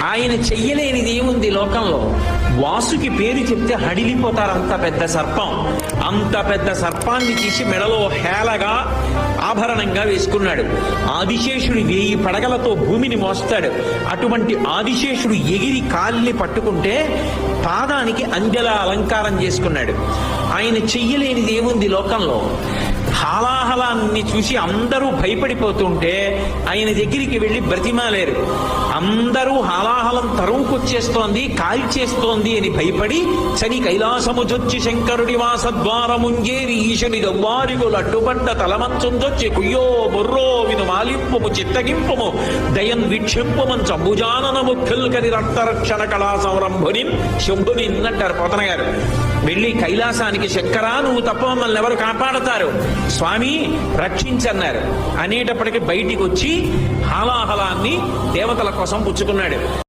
ఆయన చెయ్యలేనిది ఏముంది లోకంలో. వాసుకి పేరు చెప్తే హడిలిపోతారు. అంత పెద్ద సర్పం, అంత పెద్ద సర్పాన్ని తీసి మెడలో హేళగా ఆభరణంగా వేసుకున్నాడు. ఆదిశేషుడు 1000 పడగలతో భూమిని మోస్తాడు. అటువంటి ఆదిశేషుడు ఎగిరి కాలిని పట్టుకుంటే పాదానికి అందెల అలంకారం చేసుకున్నాడు. ఆయన చెయ్యలేనిది ఏముంది లోకంలో. హాలాహలాన్ని చూసి అందరూ భయపడిపోతుంటే ఆయన దగ్గరికి వెళ్ళి బ్రతిమాలేరు. అందరూ హాలాహలం తరువుకొచ్చేస్తోంది, కాల్చేస్తోంది అని భయపడి చని కైలాసముజొచ్చి శంకరుడి వాసద్వారముంజేరి ఈశని దవ్వారిగులు అడ్డుపడ్డ తలమంచుందొచ్చి కుయ్యో బొర్రో విను మాలింపుము చిత్తగింపుము దయన్ వీక్షింపుమన్ చంబుజానన ముఖ్యుల్కరి రక్తరక్షణ కళా సంరంభుని శంభుని అంటారు పోతన గారు. వెళ్ళి కైలాసానికి శంకరా నువ్వు తప్ప మమ్మల్ని ఎవరు కాపాడతారు, స్వామి రక్షించన్నారు అనేటప్పటికీ బయటికి వచ్చి హాలాహలాన్ని దేవతల కోసం పుచ్చుకున్నాడు.